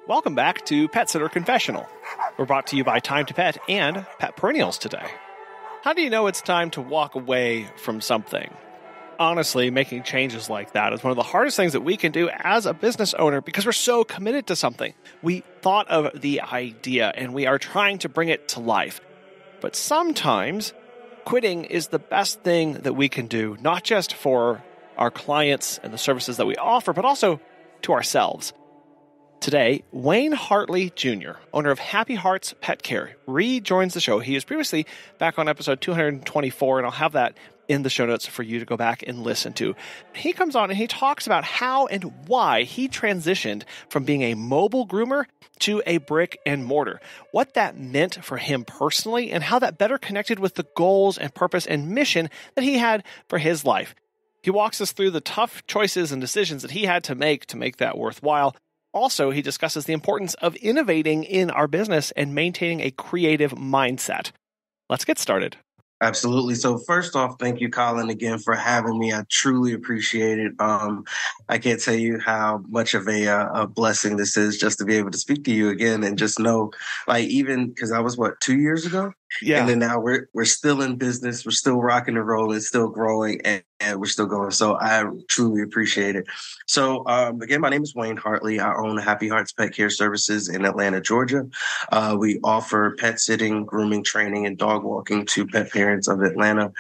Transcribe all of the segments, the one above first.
Welcome back to Pet Sitter Confessional. We're brought to you by Time to Pet and Pet Perennials today. How do you know it's time to walk away from something? Honestly, making changes like that is one of the hardest things that we can do as a business owner because we're so committed to something. We thought of the idea and we are trying to bring it to life. But sometimes quitting is the best thing that we can do, not just for our clients and the services that we offer, but also to ourselves. Today, Wayne Hartley Jr., owner of Happy Hearts Pet Care, rejoins the show. He was previously back on episode 224, and I'll have that in the show notes for you to go back and listen to. He comes on and he talks about how and why he transitioned from being a mobile groomer to a brick and mortar, what that meant for him personally, and how that better connected with the goals and purpose and mission that he had for his life. He walks us through the tough choices and decisions that he had to make that worthwhile. Also, he discusses the importance of innovating in our business and maintaining a creative mindset. Let's get started. Absolutely. So first off, thank you, Colin, again for having me. I truly appreciate it. I can't tell you how much of a blessing this is just to be able to speak to you again and just know, like, even because that was 2 years ago? Yeah. And then now we're still in business. We're still rocking and rolling, still growing, and we're still going. So I truly appreciate it. So again, my name is Wayne Hartley. I own Happy Hearts Pet Care Services in Atlanta, Georgia. We offer pet sitting, grooming, training, and dog walking to pet parents of Atlanta.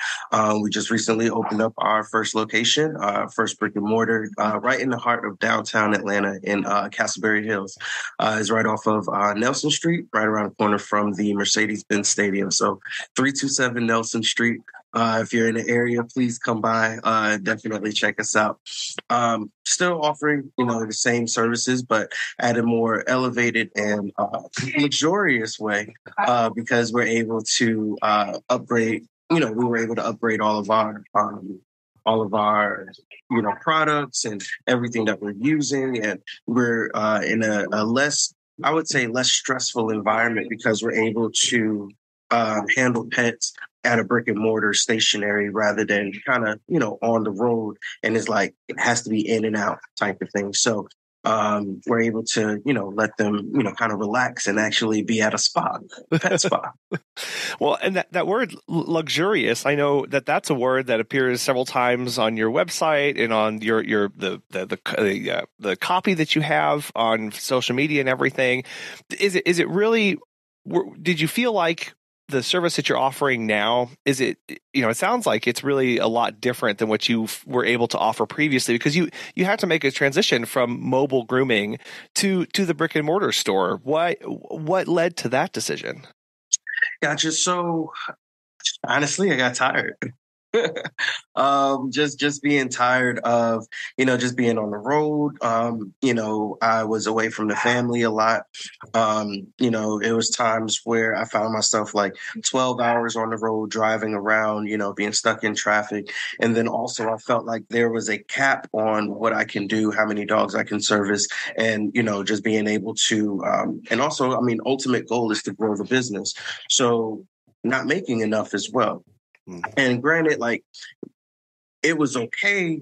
We just recently opened up our first location, first brick and mortar, right in the heart of downtown Atlanta in Castleberry Hills. It's right off of Nelson Street, right around the corner from the Mercedes-Benz Stadium. So 327 Nelson Street. If you're in the area, please come by. Definitely check us out. Still offering, the same services, but at a more elevated and luxurious way, because we're able to upgrade. We were able to upgrade all of our products and everything that we're using, and we're in a less, I would say, less stressful environment because we're able to handle pets at a brick and mortar stationary rather than kind of, on the road. And it's like, it has to be in and out type of thing. So we're able to, let them, kind of relax and actually be at a spa, pet spa. Well, and that word luxurious, I know that's a word that appears several times on your website and on the copy that you have on social media and everything. Is it really, did you feel like the service that you're offering now, is it, it sounds like it's really a lot different than what you were able to offer previously, because you had to make a transition from mobile grooming to the brick and mortar store. What led to that decision? Gotcha. So honestly, I got tired. Just being tired of, just being on the road. I was away from the family a lot. It was times where I found myself like 12 hours on the road driving around, being stuck in traffic. And then also I felt like there was a cap on what I can do, how many dogs I can service, and, just being able to, and also, ultimate goal is to grow the business. So not making enough as well. And granted, like, it was okay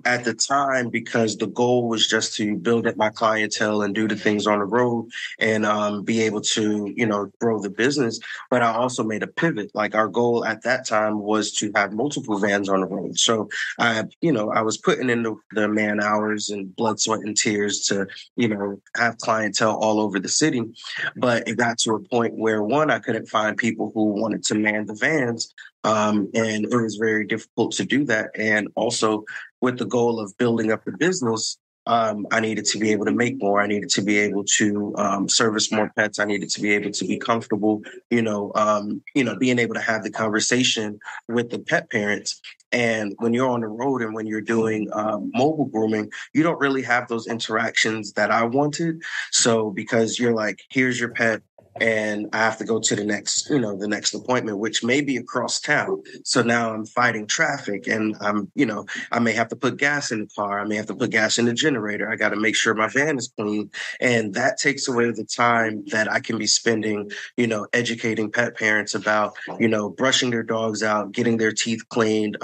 at the time because the goal was just to build up my clientele and do the things on the road and be able to, grow the business. But I also made a pivot. Like, our goal at that time was to have multiple vans on the road. So I was putting in the man hours and blood, sweat, and tears to, have clientele all over the city. But it got to a point where, one, I couldn't find people who wanted to man the vans. And it was very difficult to do that. And also with the goal of building up the business, I needed to be able to make more. I needed to be able to service more pets. I needed to be able to be comfortable, being able to have the conversation with the pet parents. And when you're on the road and when you're doing mobile grooming, you don't really have those interactions that I wanted. So because you're like, here's your pet, and I have to go to the next appointment, which may be across town. So now I'm fighting traffic, and I may have to put gas in the car. I may have to put gas in the generator. I got to make sure my van is clean. And that takes away the time that I can be spending, educating pet parents about, brushing their dogs out, getting their teeth cleaned,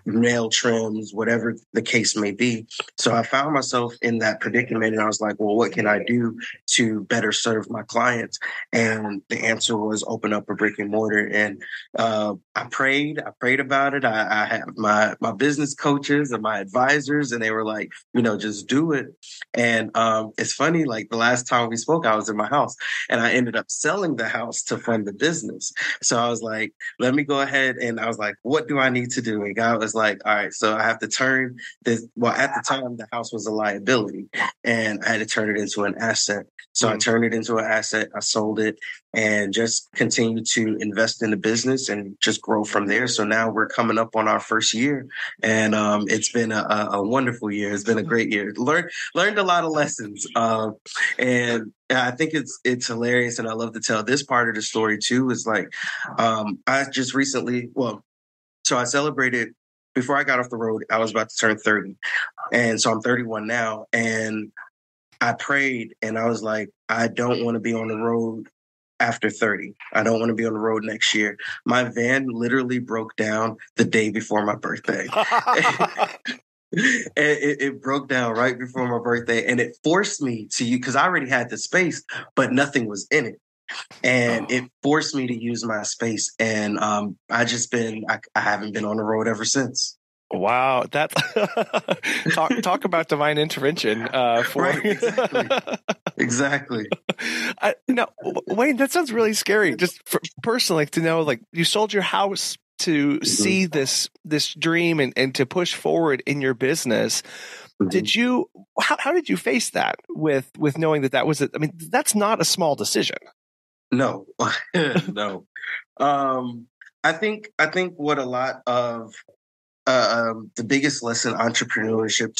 nail trims, whatever the case may be. So I found myself in that predicament, and I was like, well, what can I do to better serve my clients? And the answer was open up a brick and mortar. And I prayed about it. I had my business coaches and my advisors, and they were like, just do it. And it's funny, like the last time we spoke, I was in my house, and I ended up selling the house to fund the business. So I was like, let me go ahead. And I was like, what do I need to do? And God was like, all right, so I have to turn this. Well, at the time, the house was a liability, and I had to turn it into an asset. So I turned it into an asset. I sold it and just continued to invest in the business and just grow from there. So now we're coming up on our first year, and it's been a wonderful year. It's been a great year. Learned a lot of lessons, and I think it's hilarious. And I love to tell this part of the story too. Is like I just recently, so I celebrated. Before I got off the road, I was about to turn 30. And so I'm 31 now. And I prayed, and I was like, I don't want to be on the road after 30. I don't want to be on the road next year. My van literally broke down the day before my birthday. It broke down right before my birthday, and it forced me to use, because I already had the space, but nothing was in it. And it forced me to use my space. And I haven't been on the road ever since. Wow, that talk about divine intervention. Right, exactly. Now, Wayne, that sounds really scary. Just personally, to know, like, you sold your house to see this dream and to push forward in your business. Did you? How did you face that with knowing that was it? I mean, that's not a small decision. No, no. I think what a lot of the biggest lesson entrepreneurship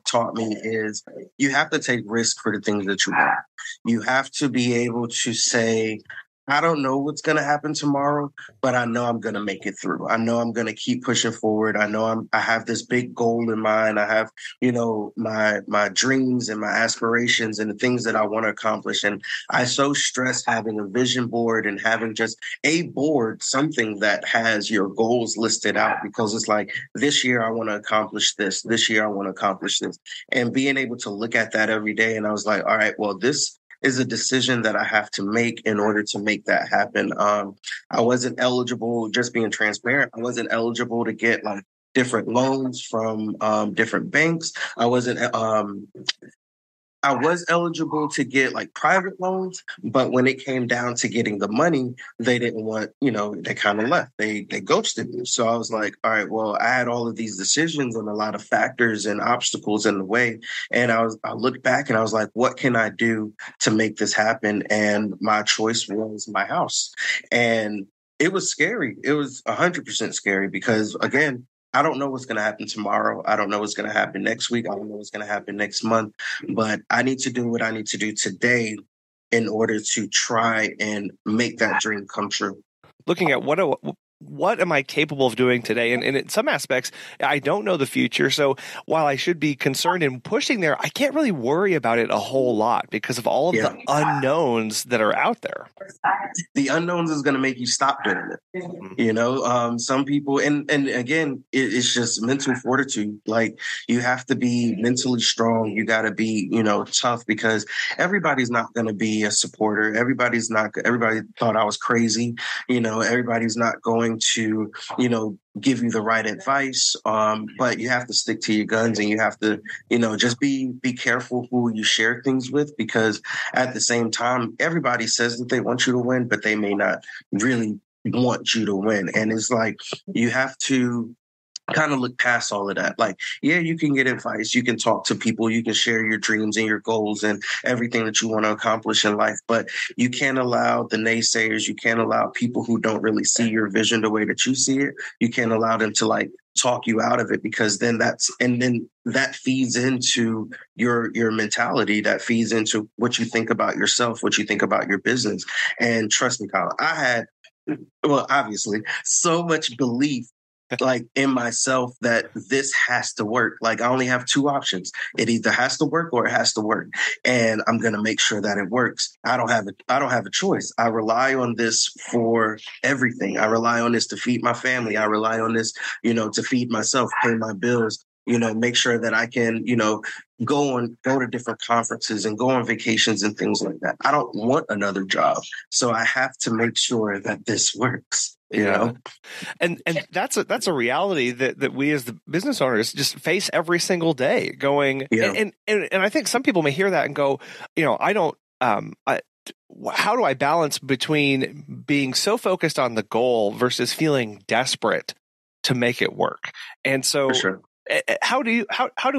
taught me is you have to take risk for the things that you want. You have to be able to say, I don't know what's going to happen tomorrow, but I know I'm going to make it through. I know I'm going to keep pushing forward. I know I have this big goal in mind. I have, my dreams and my aspirations and the things that I want to accomplish. And I so stress having a vision board and having just a board, something that has your goals listed out, because it's like, this year I want to accomplish this. This year I want to accomplish this. And being able to look at that every day. And I was like, all right, well, this is a decision that I have to make in order to make that happen. I wasn't eligible, just being transparent, I wasn't eligible to get like different loans from different banks. I was eligible to get like private loans, but when it came down to getting the money, they didn't want, they kind of left. They ghosted me. So I was like, all right, well, I had all of these decisions and a lot of factors and obstacles in the way. And I looked back and I was like, what can I do to make this happen? And my choice was my house. And it was scary. It was 100% scary because, again, I don't know what's going to happen tomorrow. I don't know what's going to happen next week. I don't know what's going to happen next month. But I need to do what I need to do today in order to try and make that dream come true. Looking at what am I capable of doing today? And in some aspects, I don't know the future. So while I should be concerned in pushing there, I can't really worry about it a whole lot because of all of the unknowns that are out there. The unknowns is going to make you stop doing it. Some people, and again, it's just mental fortitude. Like, you have to be mentally strong. You got to be, tough, because everybody's not going to be a supporter. Everybody thought I was crazy. Everybody's not going to, give you the right advice. But you have to stick to your guns, and you have to, just be careful who you share things with, because at the same time, everybody says that they want you to win, but they may not really want you to win. And it's like, you have to kind of look past all of that. Like, yeah, you can get advice, you can talk to people, you can share your dreams and your goals and everything that you want to accomplish in life, but you can't allow the naysayers, you can't allow people who don't really see your vision the way that you see it, you can't allow them to like talk you out of it, because then that feeds into your mentality, that feeds into what you think about yourself, what you think about your business. And trust me, Kyle, I had, well, obviously, so much belief like in myself that this has to work. Like I only have two options. It either has to work or it has to work. And I'm going to make sure that it works. I don't have a choice. I rely on this for everything. I rely on this to feed my family. I rely on this, to feed myself, pay my bills, make sure that I can, go to different conferences and go on vacations and things like that. I don't want another job. So I have to make sure that this works. And that's a reality that we as the business owners just face every single day going, and I think some people may hear that and go, I don't, how do I balance between being so focused on the goal versus feeling desperate to make it work? And so for sure. How do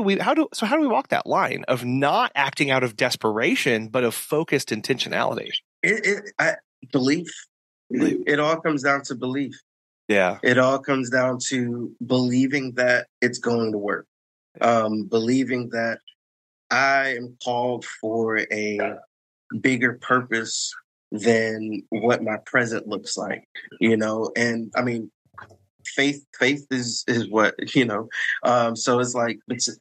we walk that line of not acting out of desperation, but of focused intentionality? Belief. It all comes down to belief. Yeah. It all comes down to believing that it's going to work. Believing that I am called for a bigger purpose than what my present looks like, and I mean, faith is what, so it's like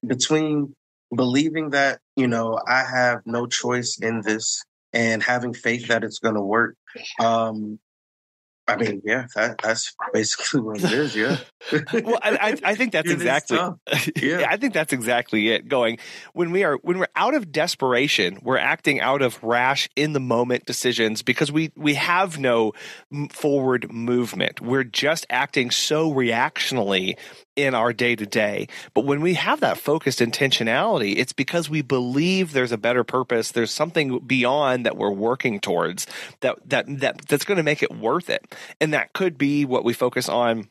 between believing that, I have no choice in this and having faith that it's going to work. I mean, yeah, that's basically what it is. Yeah. Well, I think that's exactly. Yeah, I think that's exactly it. Going when we're out of desperation, we're acting out of rash in the moment decisions because we have no forward movement. We're just acting so reactionally in our day to day. But when we have that focused intentionality, it's because we believe there's a better purpose. There's something beyond that we're working towards that's going to make it worth it. And that could be what we focus on.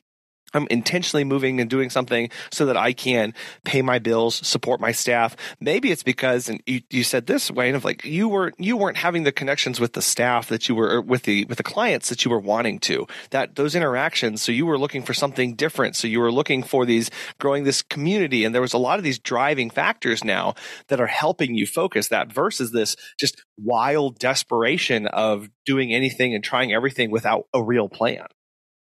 I'm intentionally moving and doing something so that I can pay my bills, support my staff. Maybe it's because, and you said this, Wayne, of like you weren't having the connections with the staff that you were with the clients that you were wanting to. That those interactions. So you were looking for something different. So you were looking for growing this community, and there was a lot of these driving factors now that are helping you focus that versus this just wild desperation of doing anything and trying everything without a real plan.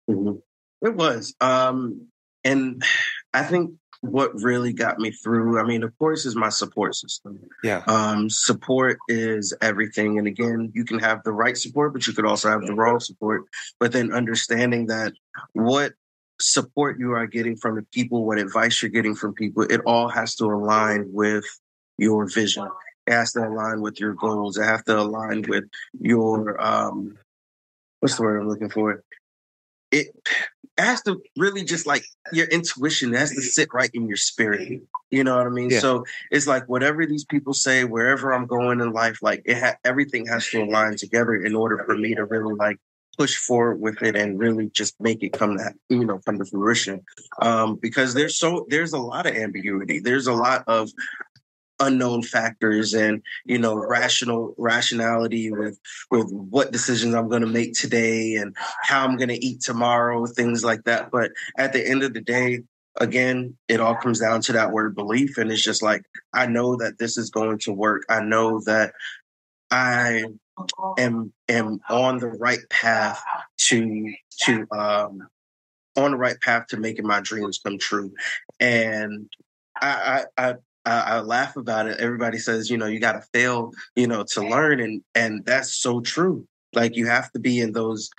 Mm-hmm. It was. And I think what really got me through, I mean, of course, is my support system. Yeah. Support is everything. And again, you can have the right support, but you could also have the wrong support. But then understanding that what support you are getting from the people, what advice you're getting from people, it all has to align with your vision. It has to align with your goals. It has to align with your, what's the word I'm looking for? It has to really just like your intuition has to sit right in your spirit. You know what I mean? Yeah. So it's like whatever these people say, wherever I'm going in life, like everything has to align together in order for me to really like push forward with it and really just make it come to fruition. Because there's a lot of ambiguity. There's a lot of unknown factors and rationality with what decisions I'm going to make today and how I'm going to eat tomorrow, things like that. But at the end of the day, again, it all comes down to that word belief. And it's just like, I know that this is going to work. I know that I am on the right path to making my dreams come true. And I laugh about it. Everybody says, you got to fail, to learn. And that's so true. Like you have to be in those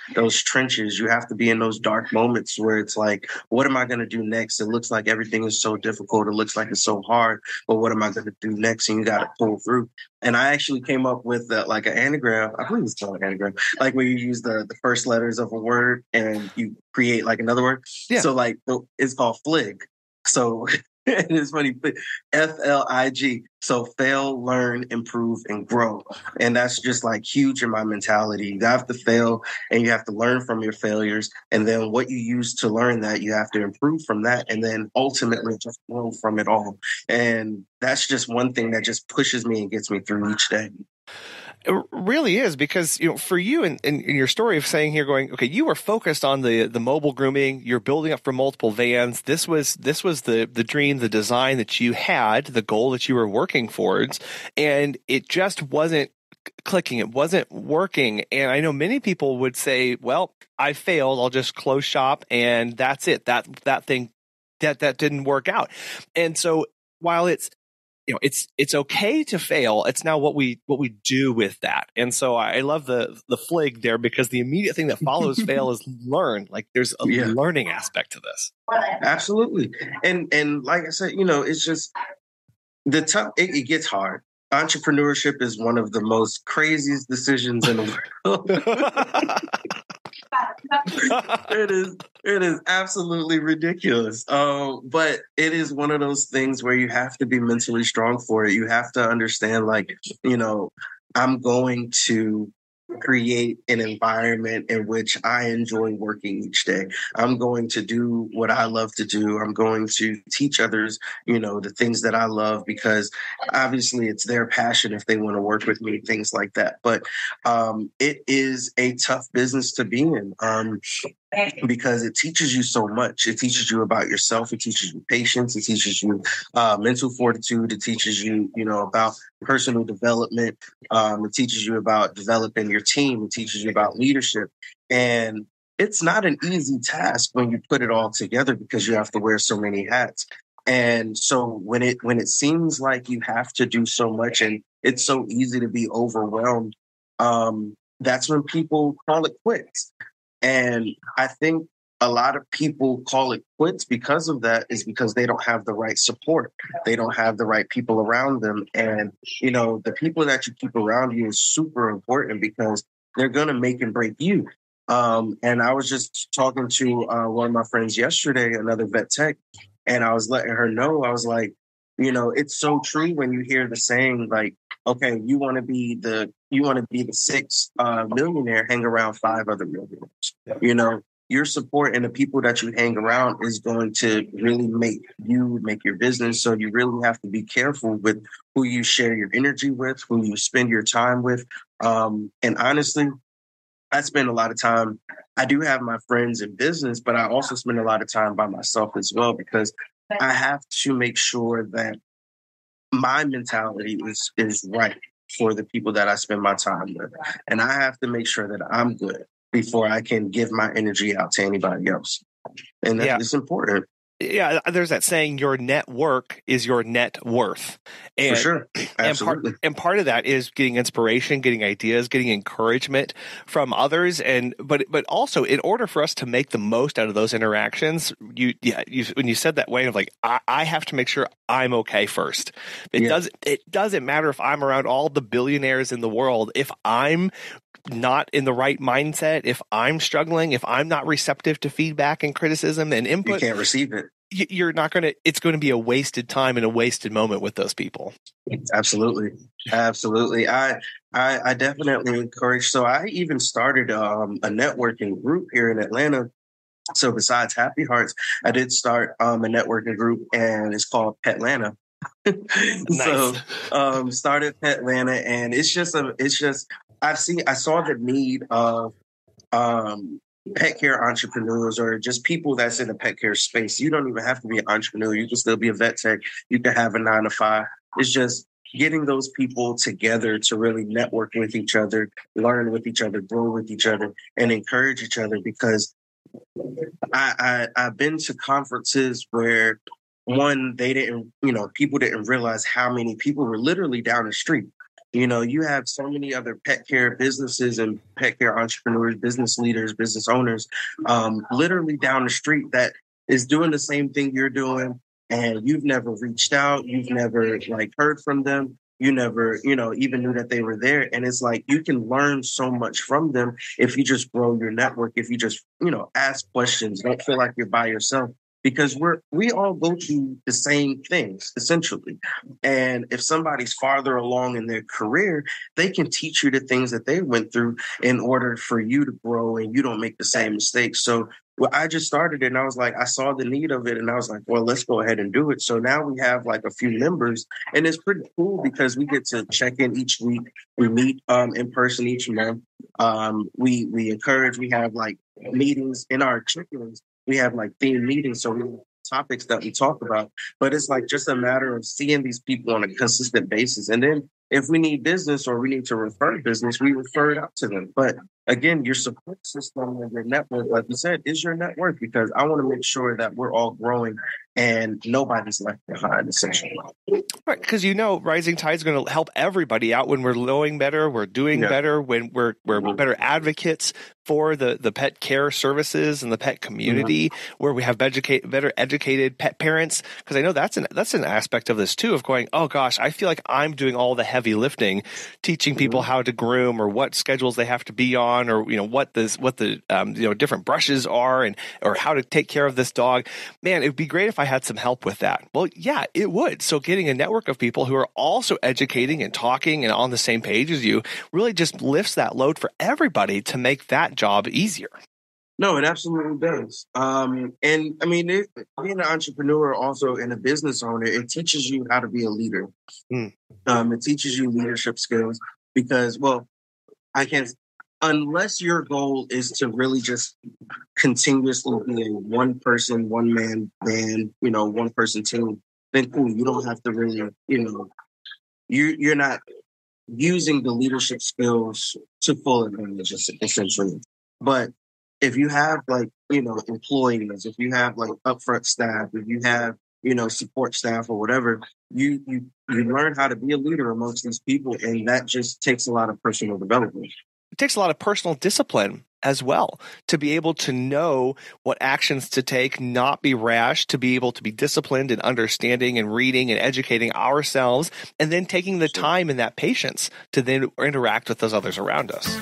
trenches. You have to be in those dark moments where it's like, what am I going to do next? It looks like everything is so difficult. It looks like it's so hard, but what am I going to do next? And you got to pull through. And I actually came up with like an anagram. I believe it's called an anagram, like where you use the first letters of a word and you create like another word. Yeah. So like it's called FLIG. So it's funny, FLIG. So fail, learn, improve, and grow. And that's just like huge in my mentality. You have to fail and you have to learn from your failures. And then what you use to learn that, you have to improve from that. And then ultimately just grow from it all. And that's just one thing that just pushes me and gets me through each day. It really is, because for you in your story of saying here, going, okay, you were focused on the mobile grooming. You're building up for multiple vans. This was the dream, the design that you had, the goal that you were working towards, and it just wasn't clicking. It wasn't working. And I know many people would say, well, I failed. I'll just close shop and that's it. That thing that didn't work out. And so while it's okay to fail, it's now what we do with that. And so I love the FLIG there, because the immediate thing that follows fail is learn. Like, there's a learning aspect to this. Absolutely. And like I said, it's just it gets hard. Entrepreneurship is one of the most craziest decisions in the world. It is absolutely ridiculous. But it is one of those things where you have to be mentally strong for it. You have to understand, like, I'm going to create an environment in which I enjoy working each day. I'm going to do what I love to do. I'm going to teach others, the things that I love, because obviously it's their passion if they want to work with me, things like that. But it is a tough business to be in. Because it teaches you so much. It teaches you about yourself. It teaches you patience. It teaches you mental fortitude. It teaches you, about personal development. It teaches you about developing your team. It teaches you about leadership. And it's not an easy task when you put it all together, because you have to wear so many hats. And so when it seems like you have to do so much and it's so easy to be overwhelmed, that's when people call it quits. And I think a lot of people call it quits because of that, is because they don't have the right support. They don't have the right people around them. And, the people that you keep around you is super important, because they're going to make and break you. And I was just talking to one of my friends yesterday, another vet tech, and I was letting her know, I was like, it's so true when you hear the saying, like, okay, you want to be the sixth millionaire, hang around five other millionaires. Your support and the people that you hang around is going to really make your business. So you really have to be careful with who you share your energy with, who you spend your time with. And honestly, I spend a lot of time. I do have my friends in business, but I also spend a lot of time by myself as well, because I have to make sure that my mentality is right for the people that I spend my time with. And I have to make sure that I'm good before I can give my energy out to anybody else. And that is important. Yeah, there's that saying, your network is your net worth. And, for sure. Absolutely. And part of that is getting inspiration, getting ideas, getting encouragement from others. But also, in order for us to make the most out of those interactions, you when you said that way of like, I have to make sure I'm okay first. It doesn't matter if I'm around all the billionaires in the world. If I'm not in the right mindset, if I'm struggling, if I'm not receptive to feedback and criticism and input, you can't receive it. You're not going to, it's going to be a wasted time and a wasted moment with those people. Absolutely. I definitely encourage. So I even started a networking group here in Atlanta. So besides Happy Hearts, I did start a networking group, and it's called Petlanta. Nice. So started Petlanta, and I saw the need of pet care entrepreneurs, or just people that's in the pet care space. You don't even have to be an entrepreneur. You can still be a vet tech. You can have a 9-to-5. It's just getting those people together to really network with each other, learn with each other, grow with each other, and encourage each other. Because I've been to conferences where, one, people didn't realize how many people were literally down the street. You have so many other pet care businesses and pet care entrepreneurs, business leaders, business owners, literally down the street that is doing the same thing you're doing. And you've never reached out. You've never heard from them. You never, even knew that they were there. And it's like, you can learn so much from them if you just grow your network, if you just, ask questions, don't feel like you're by yourself. Because we all go through the same things, essentially. And if somebody's farther along in their career, they can teach you the things that they went through in order for you to grow and you don't make the same mistakes. So Well, I just started it and I was like, I saw the need of it and I was like, well, let's go ahead and do it. So now we have like a few members and it's pretty cool because we get to check in each week. We meet in person each month. We encourage, we have like meetings in our chickens. We have like themed meetings. So we have topics that we talk about, but it's like just a matter of seeing these people on a consistent basis. And then if we need business or we need to refer business, we refer it out to them. But again, your support system and your network, like you said, is your network because I want to make sure that we're all growing and nobody's left behind, essentially. Right, because rising tide is going to help everybody out when we're knowing better, we're doing better, when we're better advocates for the pet care services and the pet community, where we have better educated pet parents. Because I know that's an aspect of this too, of going, oh gosh, I feel like I'm doing all the heavy lifting, teaching people how to groom or what schedules they have to be on, or what the different brushes are or how to take care of this dog. Man, it would be great if I had some help with that. Well, yeah, it would. So getting a network of people who are also educating and talking and on the same page as you really just lifts that load for everybody to make that job easier. No, it absolutely does. And I mean, being an entrepreneur also and a business owner, it teaches you how to be a leader. It teaches you leadership skills because, well, unless your goal is to really just continuously be a one person, one man band, one person team, then cool. You don't have to really, you're not using the leadership skills to full advantage, essentially. But if you have employees, if you have like upfront staff, if you have, support staff or whatever, you learn how to be a leader amongst these people. And that just takes a lot of personal development. It takes a lot of personal discipline as well to be able to know what actions to take, not be rash, to be able to be disciplined and understanding and reading and educating ourselves, and then taking the time and that patience to then interact with those others around us.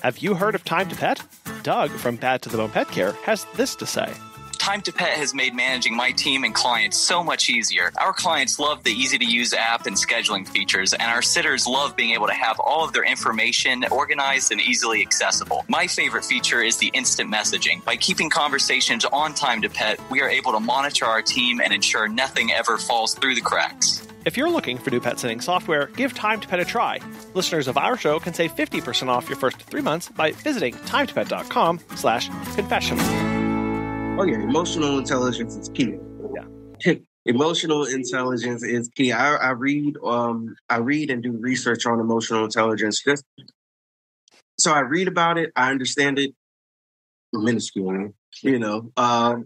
Have you heard of Time to Pet? Doug from Bad to the Bone Pet Care has this to say. Time to Pet has made managing my team and clients so much easier. Our clients love the easy-to-use app and scheduling features, and our sitters love being able to have all of their information organized and easily accessible. My favorite feature is the instant messaging. By keeping conversations on Time to Pet, we are able to monitor our team and ensure nothing ever falls through the cracks. If you're looking for new pet sitting software, give Time to Pet a try. Listeners of our show can save 50% off your first 3 months by visiting timetopet.com/confessional. Oh yeah, emotional intelligence is key. Yeah, emotional intelligence is key. I read and do research on emotional intelligence. So I read about it, I understand it minuscule, and I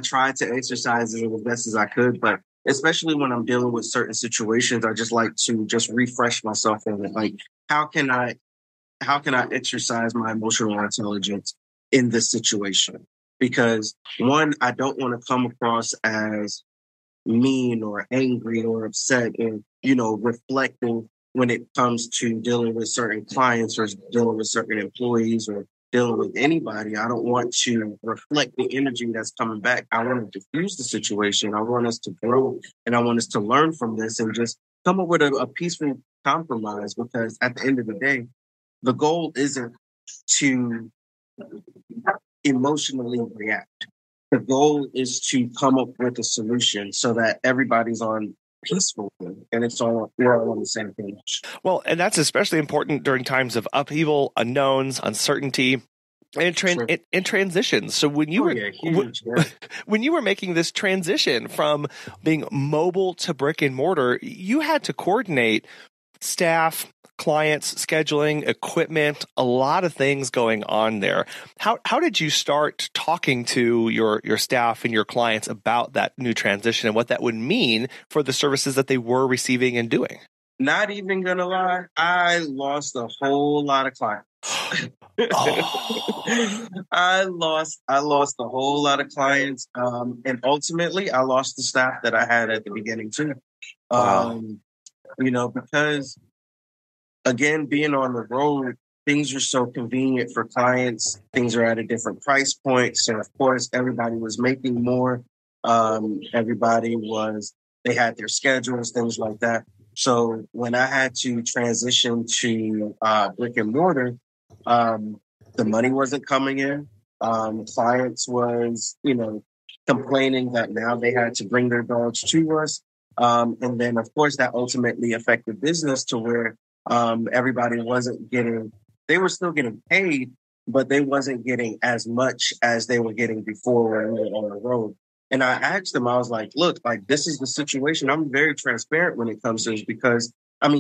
try to exercise it as best as I could. But especially when I'm dealing with certain situations, I just like to just refresh myself on it. Like, how can I exercise my emotional intelligence in this situation? Because one, I don't want to come across as mean or angry or upset and, reflecting when it comes to dealing with certain clients or dealing with certain employees or dealing with anybody. I don't want to reflect the energy that's coming back. I want to diffuse the situation. I want us to grow and I want us to learn from this and just come up with a peaceful compromise, because at the end of the day, the goal isn't to emotionally react. The goal is to come up with a solution so that everybody's on peaceful and we're all on the same page. Well, and that's especially important during times of upheaval, unknowns, uncertainty, and transitions. So when you when you were making this transition from being mobile to brick and mortar, you had to coordinate staff, clients, scheduling, equipment, a lot of things going on there. How did you start talking to your staff and your clients about that new transition and what that would mean for the services that they were receiving and doing? Not even gonna lie, I lost a whole lot of clients. I lost a whole lot of clients, and ultimately I lost the staff that I had at the beginning too. Because again, being on the road, things are so convenient for clients. Things are at a different price point. So of course, everybody was making more. They had their schedules, things like that. So when I had to transition to brick and mortar, the money wasn't coming in. Clients was, complaining that now they had to bring their dogs to us. And then, of course, that ultimately affected business to where everybody wasn't getting, they were still getting paid, but they wasn't getting as much as they were getting before when we were on the road. And I asked them, I was like, look, like, this is the situation. I'm very transparent when it comes to this because,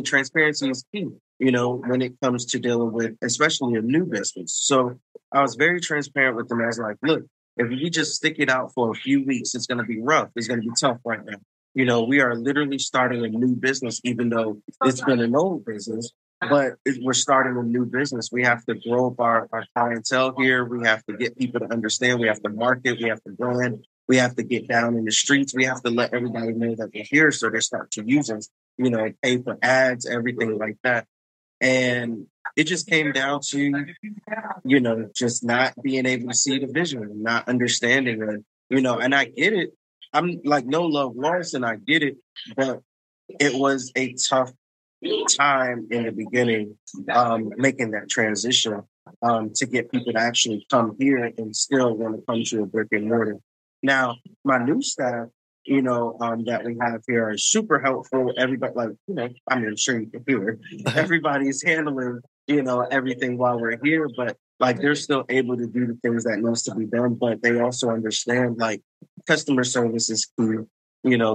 transparency is key, when it comes to dealing with, especially a new business. So I was very transparent with them. I was like, look, if we just stick it out for a few weeks, it's going to be rough. It's going to be tough right now. We are literally starting a new business, even though it's been an old business, but we're starting a new business. We have to grow up our clientele here. We have to get people to understand. We have to market. We have to brand. We have to get down in the streets. We have to let everybody know that we're here so they start to use us, pay for ads, everything like that. And it just came down to, just not being able to see the vision, not understanding it, and I get it. I'm like, no love lost, and I get it, but it was a tough time in the beginning, making that transition, to get people to actually come here and still want to come to a brick and mortar. Now, my new staff, that we have here are super helpful. Everybody, I'm sure you can hear it. Everybody's handling, everything while we're here, but like they're still able to do the things that needs to be done. But they also understand like customer service is key.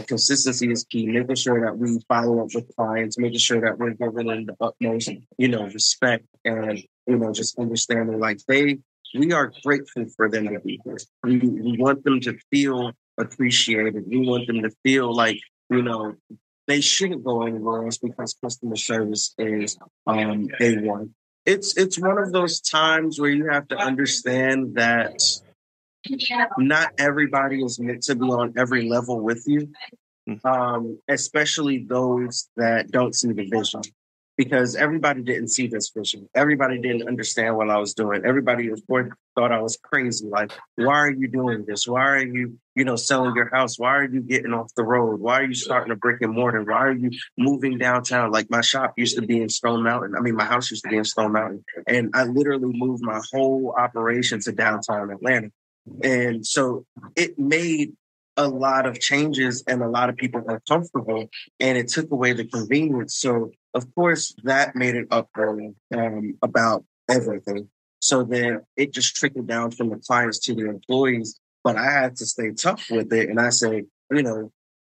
Consistency is key. Making sure that we follow up with clients, making sure that we're giving them the utmost, respect and, just understanding like we are grateful for them to be here. We want them to feel appreciated. We want them to feel like, they shouldn't go anywhere else because customer service is A1. It's one of those times where you have to understand that not everybody is meant to be on every level with you, especially those that don't see the vision. Because everybody didn't see this vision. Everybody didn't understand what I was doing. Everybody, of course, thought I was crazy. Like, why are you doing this? Why are you, selling your house? Why are you getting off the road? Why are you starting a brick and mortar? Why are you moving downtown? Like, my shop used to be in Stone Mountain. My house used to be in Stone Mountain. And I literally moved my whole operation to downtown Atlanta. And so it made a lot of changes and a lot of people uncomfortable, and it took away the convenience. So, of course, that made it uproar about everything. So then it just trickled down from the clients to the employees. But I had to stay tough with it. And I say,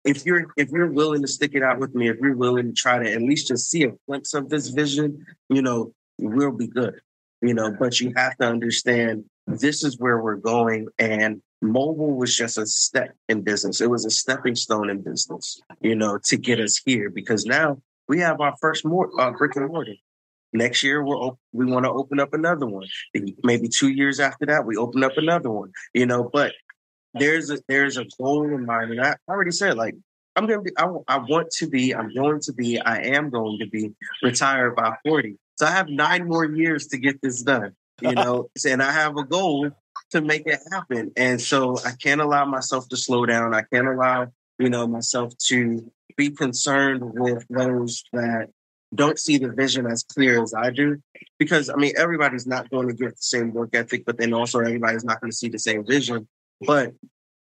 if you're willing to stick it out with me, if you're willing to try to at least just see a glimpse of this vision, we'll be good. But you have to understand this is where we're going. And mobile was just a step in business. It was a stepping stone in business, to get us here, because now we have our first brick and mortar. Next year, we want to open up another one. Maybe 2 years after that, we open up another one, but there's a goal in mind. And I already said, like, I am going to be retired by 40. So I have 9 more years to get this done, and I have a goal to make it happen. And so I can't allow myself to slow down. I can't allow, myself to be concerned with those that don't see the vision as clear as I do. Because, everybody's not going to get the same work ethic, but then also everybody's not going to see the same vision. But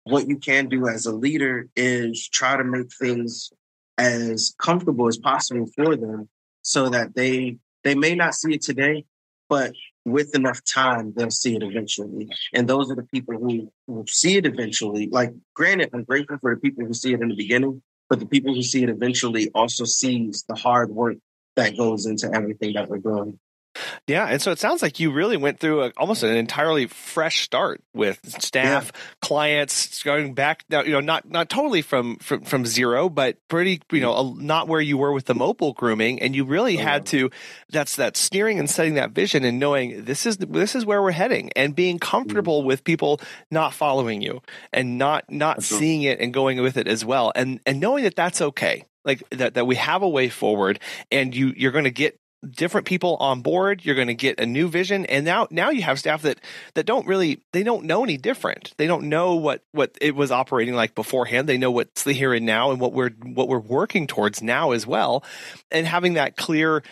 what you can do as a leader is try to make things as comfortable as possible for them so that they may not see it today, but with enough time, they'll see it eventually. And those are the people who will see it eventually. Like, granted, I'm grateful for the people who see it in the beginning, but the people who see it eventually also sees the hard work that goes into everything that we're doing. Yeah, and so it sounds like you really went through almost an entirely fresh start with staff, clients, going back now. Not totally from zero, but pretty, not where you were with the mobile grooming, and you really had to. That's that steering and setting that vision and knowing this is where we're heading, and being comfortable with people not following you and not seeing it and going with it as well, and knowing that that's okay. Like that we have a way forward, and you're going to get different people on board. You're going to get a new vision, and now you have staff that don't know any different. They don't know what it was operating like beforehand. They know what's the here and now and what we're working towards now as well. And having that clear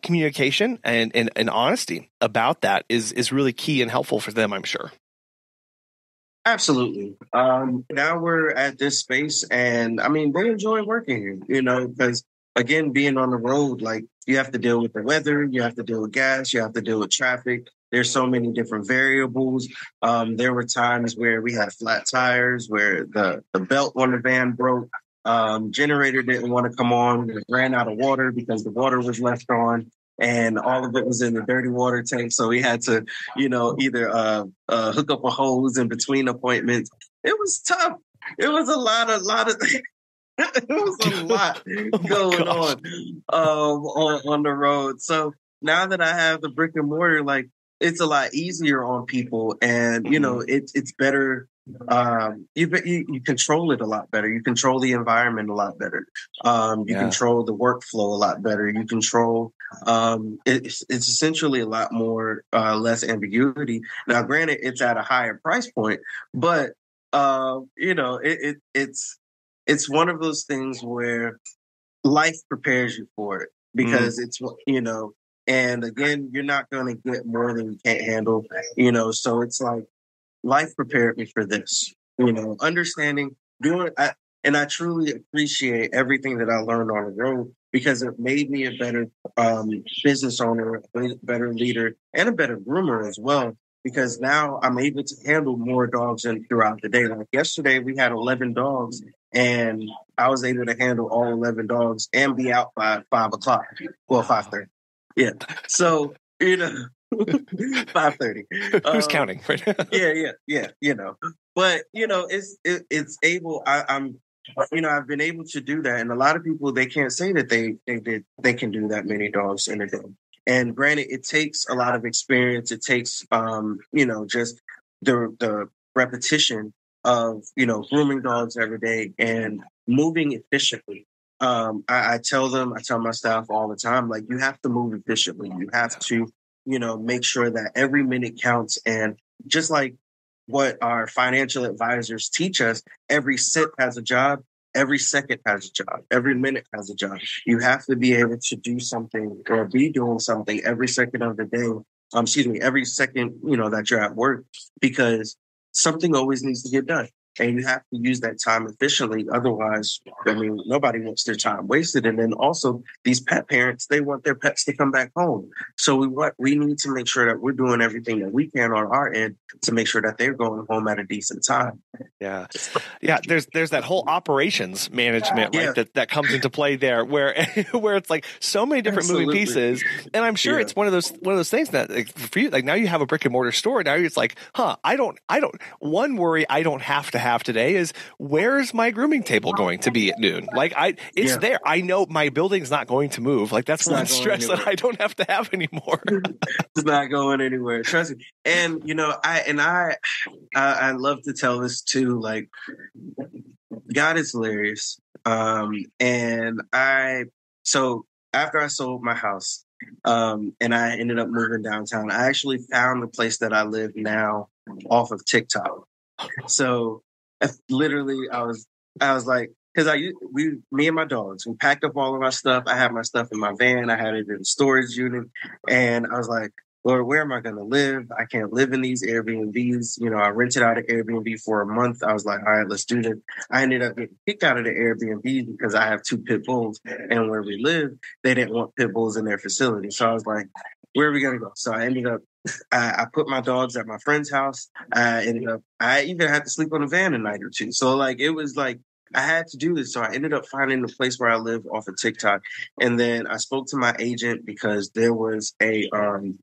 communication and honesty about that is really key and helpful for them, I'm sure. Absolutely. Now we're at this space, and I mean, they enjoy working here, because again, being on the road, like you have to deal with the weather, you have to deal with gas, you have to deal with traffic. There's so many different variables. There were times where we had flat tires, where the belt on the van broke. Generator didn't want to come on. It ran out of water because the water was left on. And all of it was in the dirty water tank. So we had to, either hook up a hose in between appointments. It was tough. It was a lot of it was a lot going on the road. So now that I have the brick and mortar, like it's a lot easier on people, and it's better. You control it a lot better. You control the environment a lot better. You control the workflow a lot better. You control it's essentially a lot more less ambiguity. Now, granted, it's at a higher price point, but it's one of those things where life prepares you for it, because it's and again, you're not going to get more than you can't handle. So it's like, life prepared me for this, understanding, and I truly appreciate everything that I learned on the road, because it made me a better business owner, a better leader, and a better groomer as well, because now I'm able to handle more dogs throughout the day. Like yesterday, we had 11 dogs, and I was able to handle all 11 dogs and be out by 5 o'clock. Well, 5:30. Yeah. So, 5:30. Who's counting? Right? Yeah. But it's able. I've been able to do that, and a lot of people, they can't say that they can do that many dogs in a day. And granted, it takes a lot of experience. It takes just the repetition of grooming dogs every day and moving efficiently. I tell my staff all the time, like, you have to move efficiently. You have to make sure that every minute counts. And just like what our financial advisors teach us, every cent has a job, every second has a job, every minute has a job. You have to be able to do something or be doing something every second of the day. Every second, that you're at work, because something always needs to get done. And you have to use that time efficiently. Otherwise, nobody wants their time wasted. And then also, these pet parents, they want their pets to come back home. So we need to make sure that we're doing everything that we can on our end to make sure that they're going home at a decent time. Yeah. There's that whole operations management, right? That comes into play there, where it's like so many different moving pieces. And I'm sure it's one of those things that, like, for you, like, now you have a brick and mortar store. Now it's like, I don't. One worry I don't have to have today is, where's my grooming table going to be at noon? Like, it's there. I know my building's not going to move. Like, that's one stress that I don't have to have anymore. It's not going anywhere. Trust me. And I love to tell this too. Like, God is hilarious. So after I sold my house, and I ended up moving downtown, I actually found the place that I live now off of TikTok. So literally, I was like, because me and my dogs, we packed up all of our stuff. I had my stuff in my van. I had it in the storage unit, and I was like, Lord, where am I going to live? I can't live in these Airbnbs. I rented out an Airbnb for a month. I was like, all right, let's do this. I ended up getting kicked out of the Airbnb because I have 2 pit bulls, and where we live, they didn't want pit bulls in their facility. So I was like, where are we going to go? So I ended up, I put my dogs at my friend's house. I even had to sleep on a van a night or two. So like, it was like, I had to do this. So I ended up finding the place where I live off of TikTok. And then I spoke to my agent because there was vacant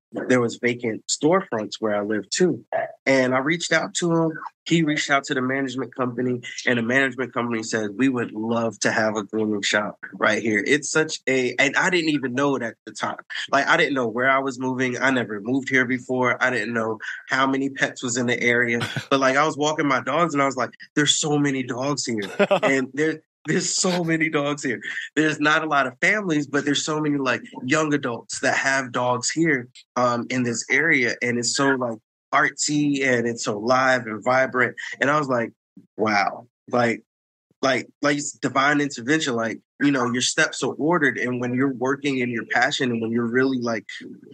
storefronts where I live too. And I reached out to him. He reached out to the management company, and the management company said, we would love to have a grooming shop right here. It's and I didn't even know it at the time. Like, I didn't know where I was moving. I never moved here before. I didn't know how many pets was in the area. But like, I was walking my dogs and I was like, there's so many dogs here. And there's so many dogs here. There's not a lot of families, but there's so many like young adults that have dogs here in this area. And it's so like artsy and it's so live and vibrant. And I was like, wow, like it's divine intervention. Like, your steps are ordered. And when you're working in your passion and when you're really like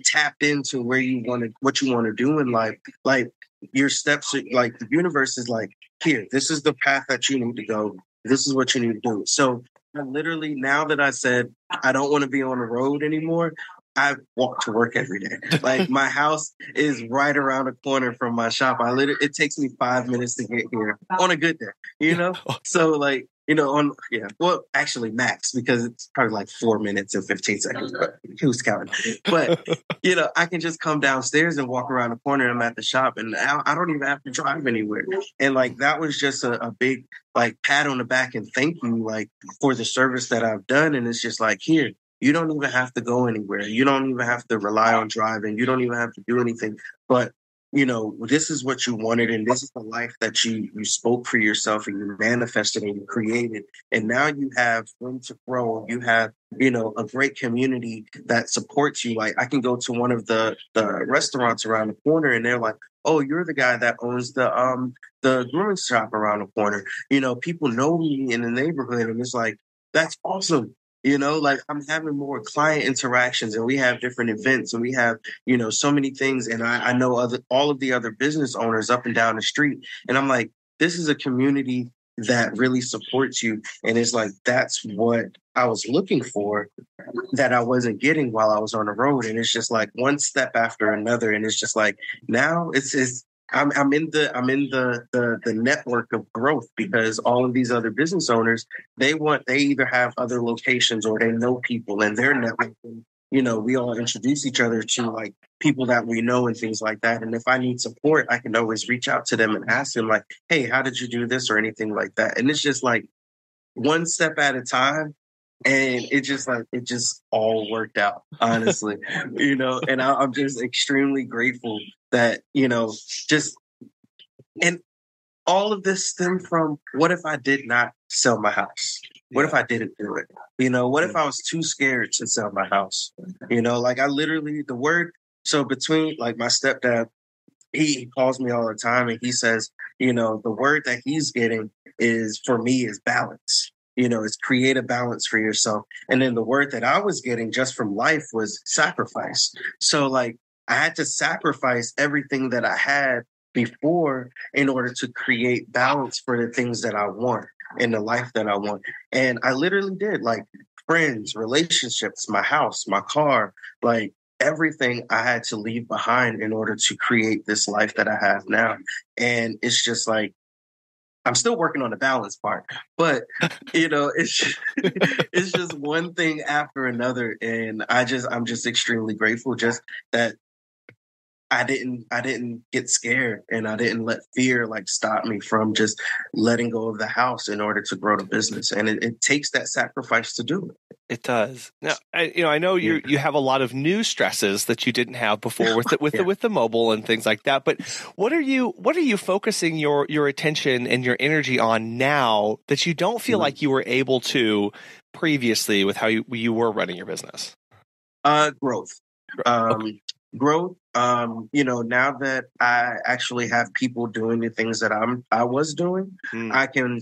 tapped into where what you want to do in life, like your steps are like the universe is like, here, this is the path that you need to go. This is what you need to do. So I literally, now that I said I don't want to be on the road anymore, I walk to work every day. Like my house is right around the corner from my shop. It takes me 5 minutes to get here on a good day, So like, well, actually max, because it's probably like 4 minutes and 15 seconds, but who's counting? But, I can just come downstairs and walk around the corner and I'm at the shop and I don't even have to drive anywhere. And like, that was just a big like pat on the back and thank you, like for the service that I've done. And it's just like, here, you don't even have to go anywhere. You don't even have to rely on driving. You don't even have to do anything. But, this is what you wanted. And this is the life that you spoke for yourself and you manifested and you created. And now you have room to grow. You have, a great community that supports you. Like I can go to one of the restaurants around the corner and they're like, oh, you're the guy that owns the grooming shop around the corner. People know me in the neighborhood and it's like, that's awesome. Like I'm having more client interactions and we have different events and we have, so many things. And I know all of the other business owners up and down the street. And I'm like, this is a community that really supports you. And it's like, that's what I was looking for that I wasn't getting while I was on the road. And it's just like one step after another. And it's just like, now I'm in the network of growth because all of these other business owners, they either have other locations or they know people in their network. And, we all introduce each other to like people that we know and things like that. And if I need support, I can always reach out to them and ask them like, hey, how did you do this or anything like that? And it's just like one step at a time. And it just all worked out, honestly, and I'm just extremely grateful that, and all of this stemmed from what if I did not sell my house? What if I didn't do it? What if I was too scared to sell my house? Like I literally, so between like my stepdad, he calls me all the time and he says, the word that he's getting for me is balance. It's create a balance for yourself. And then the word that I was getting just from life was sacrifice. So like I had to sacrifice everything that I had before in order to create balance for the things that I want in the life that I want. And I literally did, like friends, relationships, my house, my car, like everything I had to leave behind in order to create this life that I have now. And it's just like, I'm still working on the balance part, but it's just one thing after another. And I'm just extremely grateful just that I didn't get scared and I didn't let fear like stop me from just letting go of the house in order to grow the business. And it takes that sacrifice to do it. It does. Now, I know you have a lot of new stresses that you didn't have before with the mobile and things like that. But what are you focusing your attention and your energy on now that you don't feel like you were able to previously with how you were running your business? Growth. Okay. Growth. Now that I actually have people doing the things that I was doing, I can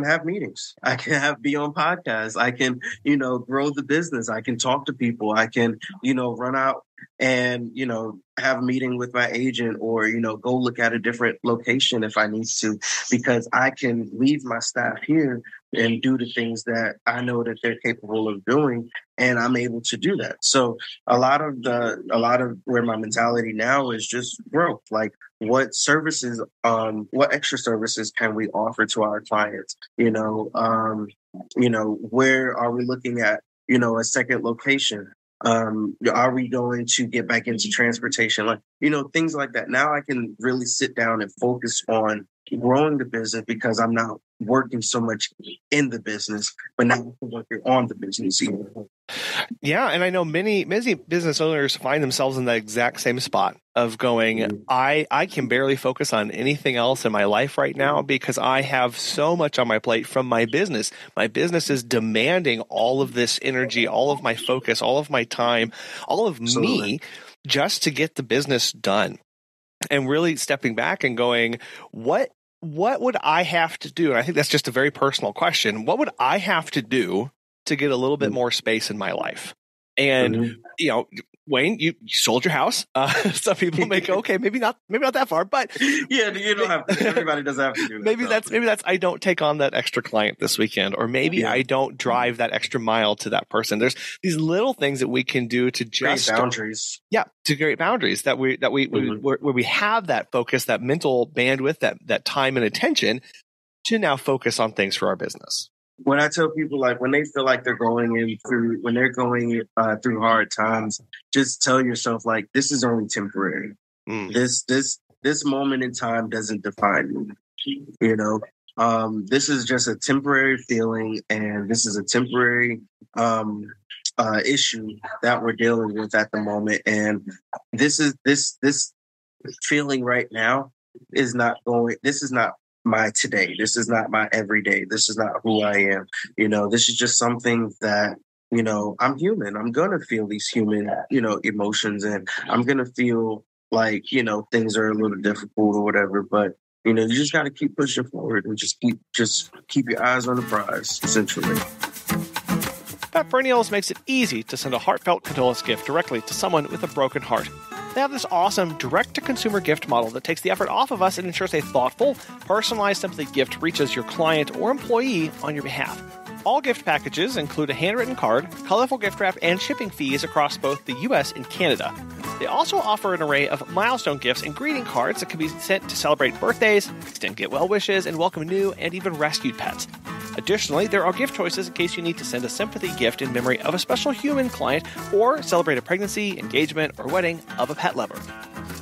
have meetings. I can be on podcasts. I can, grow the business. I can talk to people. I can, run out and, have a meeting with my agent or, go look at a different location if I need to, because I can leave my staff here and do the things that I know that they're capable of doing. And I'm able to do that. So a lot of where my mentality now is just growth. Like what services, what extra services can we offer to our clients? Where are we looking at, a second location? Are we going to get back into transportation? Like, things like that. Now I can really sit down and focus on growing the business because I'm not working so much in the business, but now I'm working on the business. Yeah, and I know many business owners find themselves in that exact same spot of going, I can barely focus on anything else in my life right now because I have so much on my plate from my business. My business is demanding all of this energy, all of my focus, all of my time, all of me just to get the business done. And really stepping back and going, what would I have to do? And I think that's just a very personal question. What would I have to do to get a little bit more space in my life? And, Wayne, you sold your house. Some people may go, okay, maybe not that far, but yeah, you don't have to. Everybody doesn't have to do that. Maybe that's I don't take on that extra client this weekend, or maybe I don't drive that extra mile to that person. There's these little things that we can do to just create boundaries. Yeah, to create boundaries that we where we have that focus, that mental bandwidth, that time and attention to now focus on things for our business. When I tell people, like, when they feel like they're going through hard times, just tell yourself, like, this is only temporary. This moment in time doesn't define me. This is just a temporary feeling, and this is a temporary issue that we're dealing with at the moment. And this feeling right now is not going. This is not my today. This is not my everyday. This is not who I am. This is just something that, I'm human. I'm going to feel these human, emotions, and I'm going to feel like, things are a little difficult or whatever, but, you just got to keep pushing forward and just keep your eyes on the prize, essentially. Pet Perennials makes it easy to send a heartfelt condolence gift directly to someone with a broken heart. They have this awesome direct-to-consumer gift model that takes the effort off of us and ensures a thoughtful, personalized sympathy gift reaches your client or employee on your behalf. All gift packages include a handwritten card, colorful gift wrap, and shipping fees across both the U.S. and Canada. They also offer an array of milestone gifts and greeting cards that can be sent to celebrate birthdays, extend get well wishes, and welcome new and even rescued pets. Additionally, there are gift choices in case you need to send a sympathy gift in memory of a special human client or celebrate a pregnancy, engagement, or wedding of a pet lover.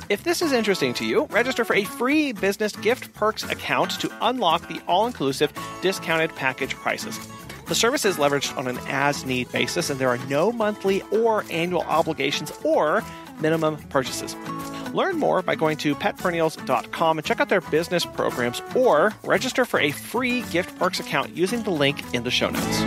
If this is interesting to you, register for a free business gift perks account to unlock the all-inclusive discounted package prices. The service is leveraged on an as-need basis, and there are no monthly or annual obligations or minimum purchases. Learn more by going to petperennials.com and check out their business programs, or register for a free gift perks account using the link in the show notes.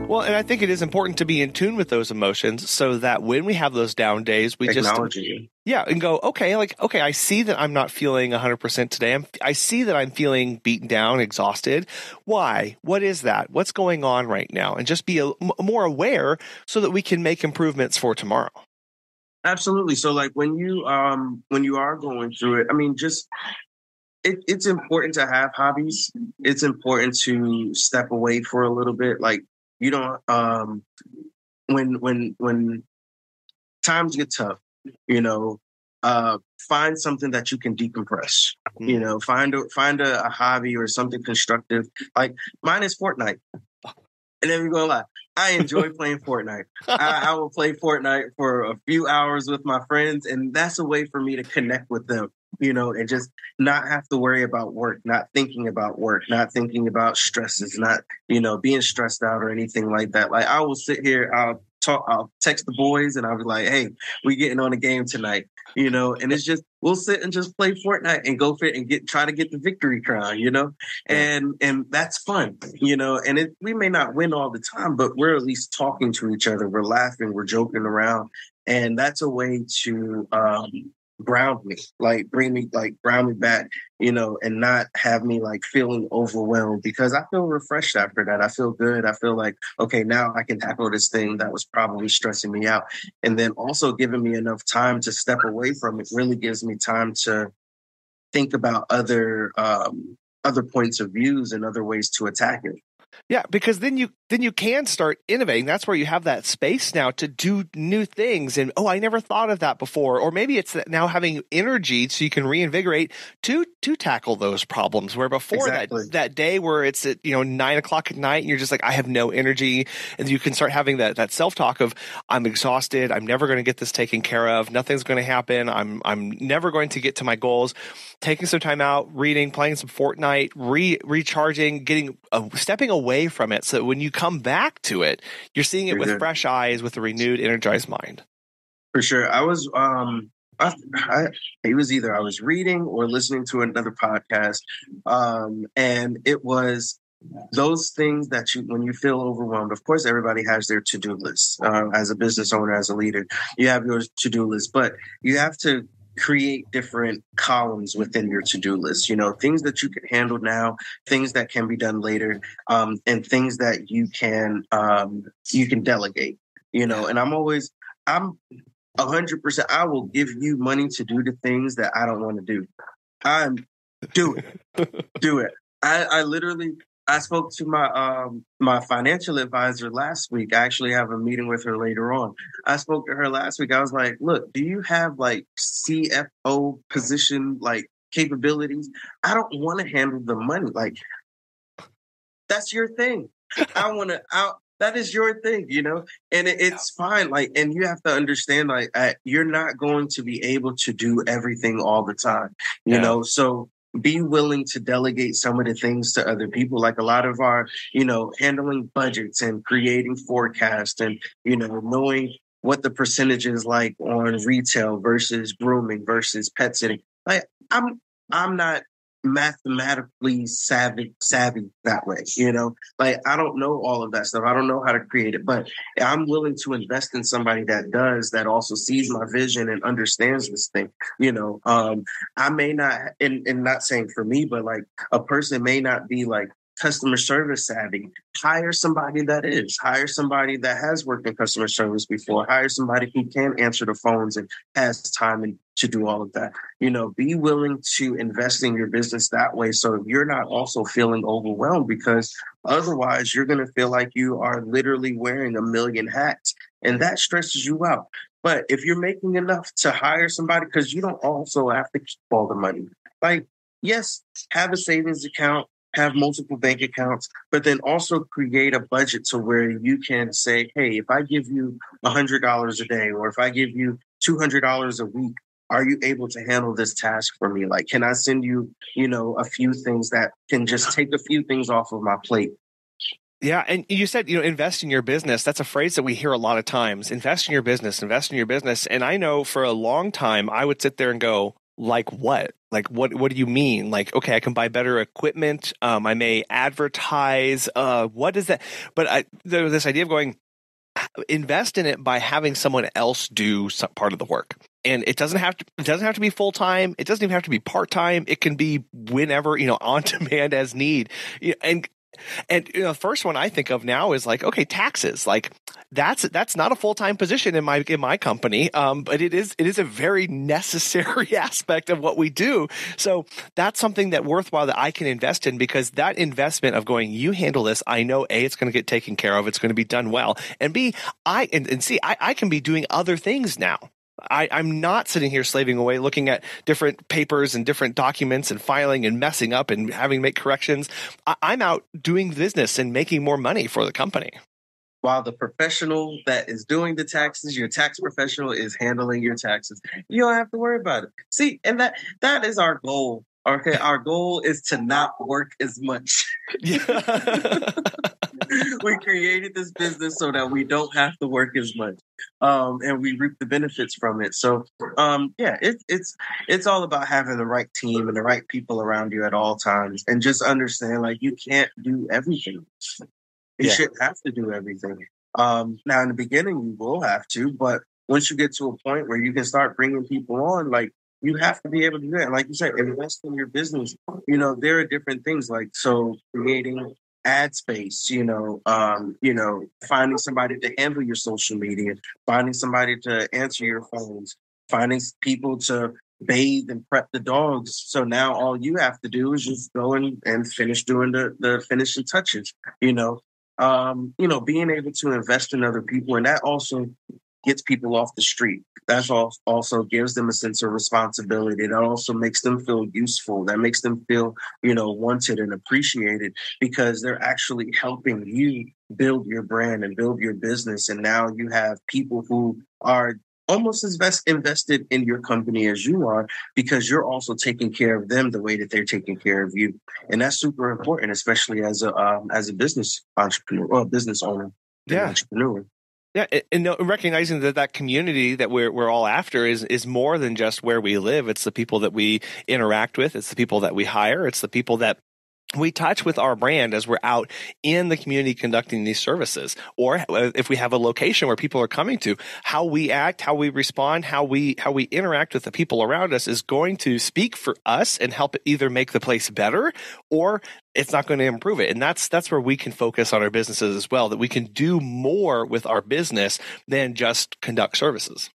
Well, and I think it is important to be in tune with those emotions so that when we have those down days, we acknowledge just it. Yeah, and go, okay, I see that I'm not feeling 100% today. I see that I'm feeling beaten down, exhausted. Why? What is that? What's going on right now? And just be more aware so that we can make improvements for tomorrow. Absolutely. So, like, when you are going through it, I mean, just it's important to have hobbies. It's important to step away for a little bit. Like, you don't when times get tough, find something that you can decompress. Find a hobby or something constructive. Like, mine is Fortnite. And then we're going to lie, I enjoy playing Fortnite. I will play Fortnite for a few hours with my friends, and that's a way for me to connect with them, and just not have to worry about work, not thinking about work, not thinking about stresses, not, being stressed out or anything like that. Like, I will sit here, I'll text the boys and I'll be like, hey, we getting on a game tonight, and it's just, we'll sit and just play Fortnite and go for it and try to get the victory crown, and that's fun, and we may not win all the time, but we're at least talking to each other. We're laughing, we're joking around. And that's a way to, ground me, ground me back, and not have me feeling overwhelmed, because I feel refreshed after that. I feel good. I feel like, okay, now I can tackle this thing that was probably stressing me out. And then also giving me enough time to step away from it really gives me time to think about other points of views and other ways to attack it. Yeah, because then you can start innovating. That's where you have that space now to do new things. And, I never thought of that before. Or maybe it's now having energy so you can reinvigorate to tackle those problems. Where before that day where it's at 9:00 at night and you're just like, I have no energy, and you can start having that self-talk of, I'm exhausted. I'm never going to get this taken care of. Nothing's going to happen. I'm never going to get to my goals. Taking some time out, reading, playing some Fortnite, recharging, stepping away from it, so that when you come back to it, you're seeing it with Sure. fresh eyes, with a renewed, energized mind. For sure. I was it was either I was reading or listening to another podcast, and it was those things that when you feel overwhelmed. Of course, everybody has their to-do list. As a business owner, as a leader, you have your to-do list, but you have to create different columns within your to-do list. Things that you can handle now, things that can be done later, and things that you can delegate. And I'm 100%. I will give you money to do the things that I don't want to do. Do it. I spoke to my financial advisor last week. I actually have a meeting with her later on. I spoke to her last week. I was like, look, do you have like CFO position like capabilities? I don't want to handle the money. Like, that's your thing. That is your thing, and it's fine. Like, and you have to understand, like, you're not going to be able to do everything all the time, so be willing to delegate some of the things to other people. Like a lot of our, handling budgets and creating forecasts and, knowing what the percentage is like on retail versus grooming versus pet sitting. Like, I'm not mathematically savvy that way, like I don't know all of that stuff. I don't know how to create it, but I'm willing to invest in somebody that does, that also sees my vision and understands this thing. I may not, and not saying for me, but like a person may not be like customer service savvy. Hire somebody that is. Hire somebody that has worked in customer service before. Hire somebody who can answer the phones and has time and to do all of that. Be willing to invest in your business that way, so you're not also feeling overwhelmed, because otherwise you're going to feel like you are literally wearing a million hats, and that stresses you out. But if you're making enough to hire somebody, because you don't also have to keep all the money. Like, yes, have a savings account, have multiple bank accounts, but then also create a budget to where you can say, hey, if I give you $100 a day, or if I give you $200 a week, are you able to handle this task for me? Like, can I send you, a few things that can just take a few things off of my plate? Yeah. And you said, invest in your business. That's a phrase that we hear a lot of times. Invest in your business, invest in your business. And I know for a long time, I would sit there and go, like what? Like, what do you mean? Like, okay, I can buy better equipment. I may advertise. What is that? But there's this idea of going, invest in it by having someone else do some part of the work. And it doesn't have to be full time. It doesn't even have to be part time. It can be whenever, on demand as need. And the first one I think of now is like, okay, taxes. Like that's not a full-time position in my company, but it is a very necessary aspect of what we do. So that's something that worthwhile that I can invest in, because that investment of going, you handle this, I know A, it's going to get taken care of, it's going to be done well, and B, I can be doing other things now. I'm not sitting here slaving away looking at different papers and different documents and filing and messing up and having to make corrections. I'm out doing business and making more money for the company. While the professional that is doing the taxes, your tax professional is handling your taxes. You don't have to worry about it. See, and that is our goal. Okay, our goal is to not work as much. We created this business so that we don't have to work as much, and we reap the benefits from it. So, it's all about having the right team and the right people around you at all times, and just understand, like, you can't do everything. You shouldn't have to do everything. Now, in the beginning, you will have to, but once you get to a point where you can start bringing people on, like, you have to be able to do that. And like you said, invest in your business. There are different things, like, so creating ad space, finding somebody to handle your social media, finding somebody to answer your phones, finding people to bathe and prep the dogs. So now all you have to do is just go and finish doing the finishing touches, being able to invest in other people. And that also gets people off the street. That also gives them a sense of responsibility. That also makes them feel useful. That makes them feel, wanted and appreciated, because they're actually helping you build your brand and build your business. And now you have people who are almost as invested in your company as you are, because you're also taking care of them the way that they're taking care of you. And that's super important, especially as a business entrepreneur or a business owner and Yeah. entrepreneur. Yeah, and recognizing that community that we're all after is more than just where we live. It's the people that we interact with. It's the people that we hire. It's the people that we touch with our brand as we're out in the community conducting these services. Or if we have a location where people are coming to, how we act, how we respond, how we interact with the people around us is going to speak for us and help either make the place better or it's not going to improve it. And that's where we can focus on our businesses as well, that we can do more with our business than just conduct services.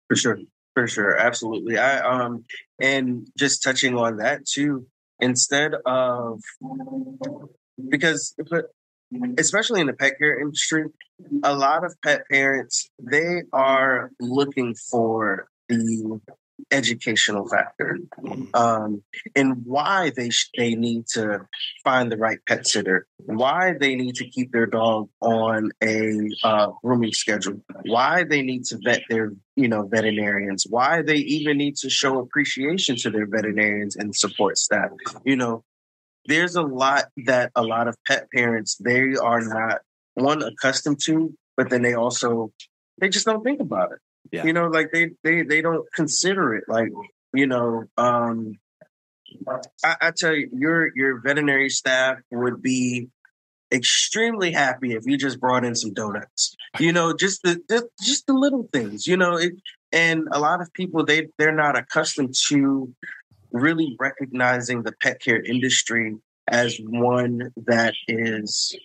For sure. Absolutely. And just touching on that too, instead of, because especially in the pet care industry, a lot of pet parents, they are looking for the educational factor, and why they need to find the right pet sitter, why they need to keep their dog on a grooming schedule, why they need to vet their veterinarians, why they even need to show appreciation to their veterinarians and support staff. There's a lot that a lot of pet parents, they are not accustomed to, but then they just don't think about it. Yeah. Like they don't consider it. Like, I tell you, your veterinary staff would be extremely happy if you just brought in some donuts. Just the little things. And a lot of people, they're not accustomed to really recognizing the pet care industry as one that is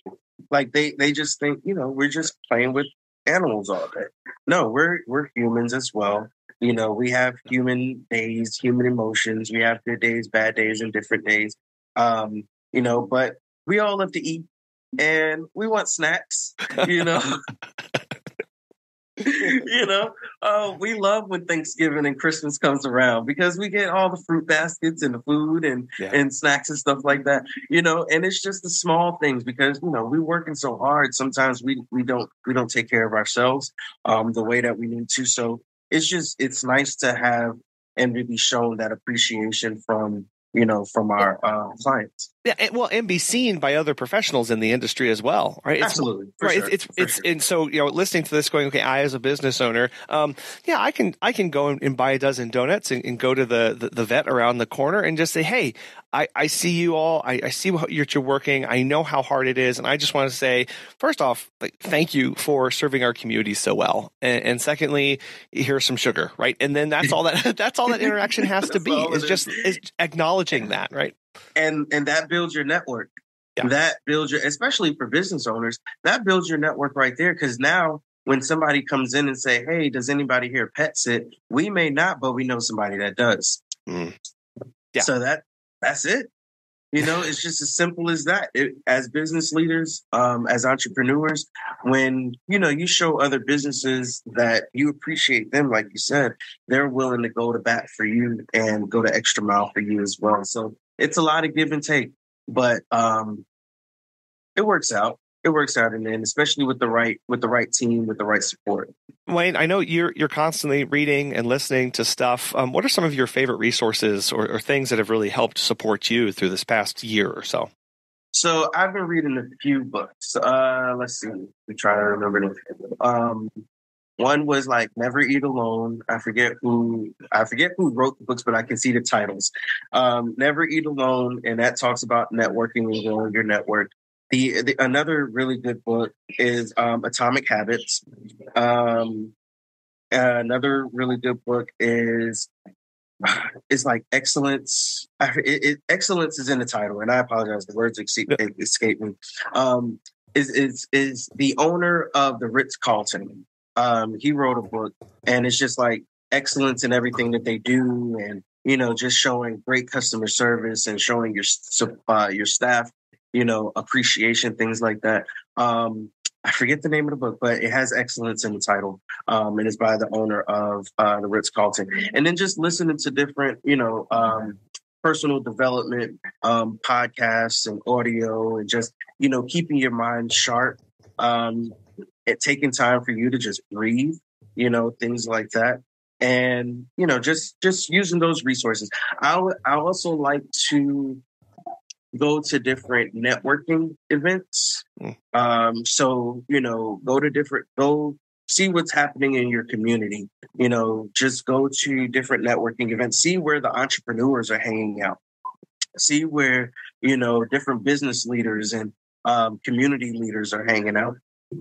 like they just think, we're just playing with animals all day. No, we're humans as well. We have human days, human emotions. We have good days, bad days, and different days. But we all love to eat and we want snacks, we love when Thanksgiving and Christmas comes around because we get all the fruit baskets and the food and snacks and stuff like that, and it's just the small things because, we're working so hard. Sometimes we don't take care of ourselves the way that we need to. So it's nice to have and to be shown that appreciation from our clients. Yeah, and be seen by other professionals in the industry as well, right? Absolutely, and so listening to this, going, okay, I as a business owner, I can go and buy a dozen donuts and go to the vet around the corner and just say, hey, I see you all, I see what you're working, I know how hard it is, and I just want to say, first off, thank you for serving our community so well, and secondly, here's some sugar, right? And then that's all that interaction has to be is acknowledging that, right? And that builds your network. Yeah. That builds especially for business owners, that builds your network right there. Because now when somebody comes in and say, hey, does anybody here pet sit? We may not, but we know somebody that does. Mm. Yeah. So that's it. It's just as simple as that. As business leaders, as entrepreneurs, when, you show other businesses that you appreciate them, like you said, they're willing to go to bat for you and go the extra mile for you as well. So it's a lot of give and take, but it works out. It works out in the end, especially with the right team, with the right support. Wayne, I know you're constantly reading and listening to stuff. What are some of your favorite resources or things that have really helped support you through this past year or so? So I've been reading a few books. Let's see. We try to remember them. One was like Never Eat Alone. I forget who wrote the books, but I can see the titles. Never Eat Alone, and that talks about networking and growing your network. The another really good book is Atomic Habits. Another really good book is like Excellence. Excellence is in the title, and I apologize. The words escape me. Is the owner of the Ritz-Carlton. He wrote a book, and it's just like excellence in everything that they do, and just showing great customer service and showing your staff, appreciation, things like that. I forget the name of the book, but it has excellence in the title, and it's by the owner of the Ritz-Carlton. And then just listening to different, personal development podcasts and audio, and just keeping your mind sharp. It taking time for you to just breathe things like that. And, just using those resources. I also like to go to different networking events. So, go see what's happening in your community. Just go to different networking events, see where the entrepreneurs are hanging out, see where, different business leaders and community leaders are hanging out.